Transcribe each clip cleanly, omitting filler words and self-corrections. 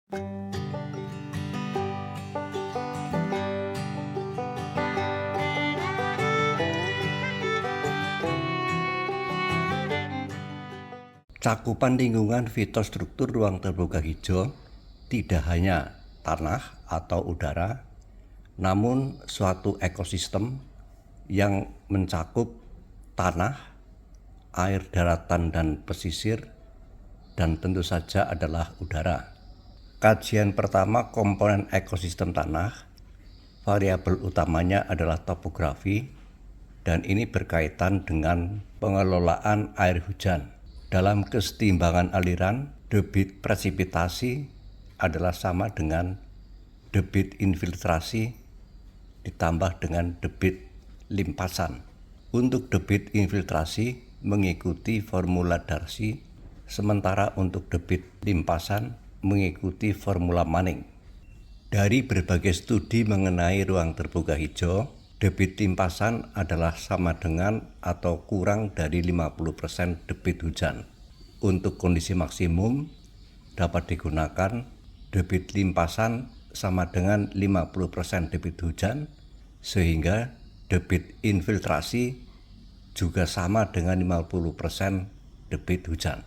Cakupan lingkungan fitostruktur ruang terbuka hijau tidak hanya tanah atau udara, namun suatu ekosistem yang mencakup tanah, air daratan dan pesisir, dan tentu saja adalah udara. Kajian pertama komponen ekosistem tanah, variabel utamanya adalah topografi, dan ini berkaitan dengan pengelolaan air hujan. Dalam kesetimbangan aliran, debit presipitasi adalah sama dengan debit infiltrasi ditambah dengan debit limpasan. Untuk debit infiltrasi mengikuti formula Darcy, sementara untuk debit limpasan mengikuti formula Manning. Dari berbagai studi mengenai ruang terbuka hijau, debit limpasan adalah sama dengan atau kurang dari 50% debit hujan. Untuk kondisi maksimum dapat digunakan debit limpasan sama dengan 50% debit hujan, sehingga debit infiltrasi juga sama dengan 50% debit hujan.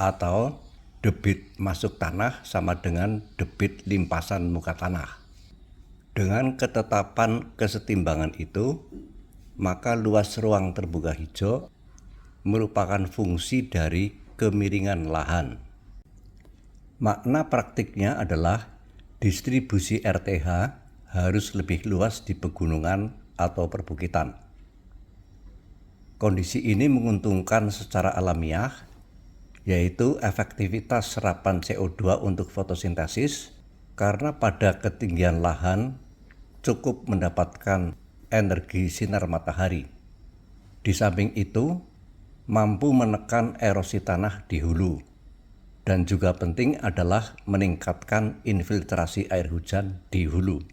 Atau debit masuk tanah sama dengan debit limpasan muka tanah. Dengan ketetapan kesetimbangan itu, maka luas ruang terbuka hijau merupakan fungsi dari kemiringan lahan. Makna praktiknya adalah distribusi RTH harus lebih luas di pegunungan atau perbukitan. Kondisi ini menguntungkan secara alamiah, yaitu efektivitas serapan CO2 untuk fotosintesis, karena pada ketinggian lahan cukup mendapatkan energi sinar matahari. Di samping itu, mampu menekan erosi tanah di hulu. Dan juga penting adalah meningkatkan infiltrasi air hujan di hulu.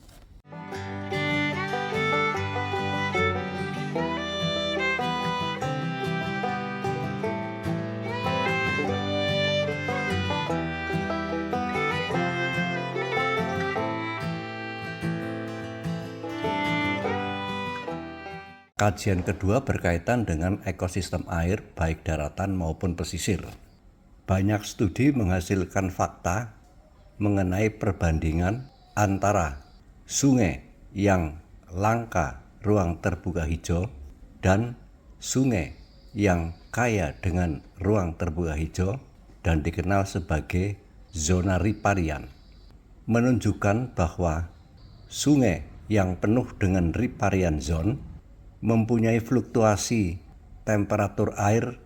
Kajian kedua berkaitan dengan ekosistem air baik daratan maupun pesisir. Banyak studi menghasilkan fakta mengenai perbandingan antara sungai yang langka ruang terbuka hijau dan sungai yang kaya dengan ruang terbuka hijau dan dikenal sebagai zona riparian, menunjukkan bahwa sungai yang penuh dengan riparian zone mempunyai fluktuasi temperatur air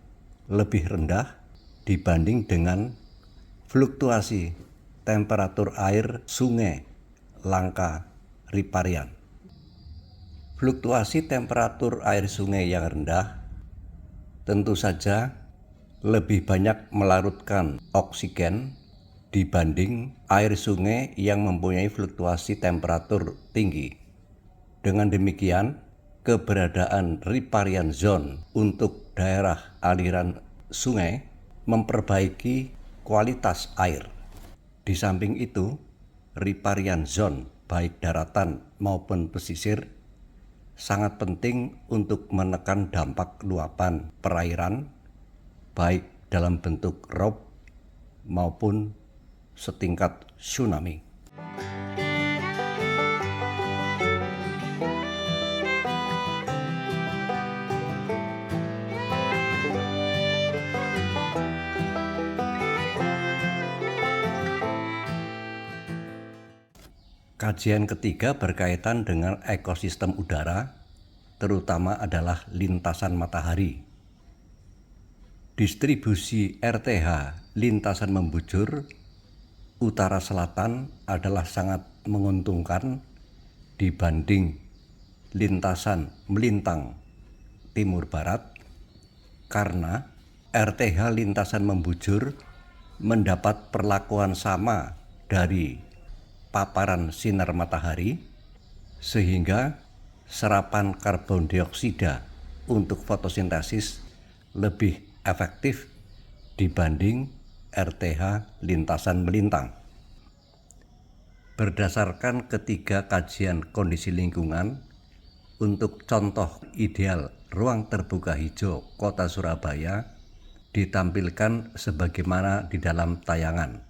lebih rendah dibanding dengan fluktuasi temperatur air sungai langka riparian. Fluktuasi temperatur air sungai yang rendah tentu saja lebih banyak melarutkan oksigen dibanding air sungai yang mempunyai fluktuasi temperatur tinggi. Dengan demikian, keberadaan riparian zone untuk daerah aliran sungai memperbaiki kualitas air. Di samping itu, riparian zone baik daratan maupun pesisir sangat penting untuk menekan dampak luapan perairan baik dalam bentuk rob maupun setingkat tsunami. Kajian ketiga berkaitan dengan ekosistem udara, terutama adalah lintasan matahari. Distribusi RTH lintasan membujur utara-selatan adalah sangat menguntungkan dibanding lintasan melintang timur-barat, karena RTH lintasan membujur mendapat perlakuan sama dari paparan sinar matahari, sehingga serapan karbon dioksida untuk fotosintesis lebih efektif dibanding RTH lintasan melintang. Berdasarkan ketiga kajian kondisi lingkungan, untuk contoh ideal ruang terbuka hijau Kota Surabaya ditampilkan sebagaimana di dalam tayangan.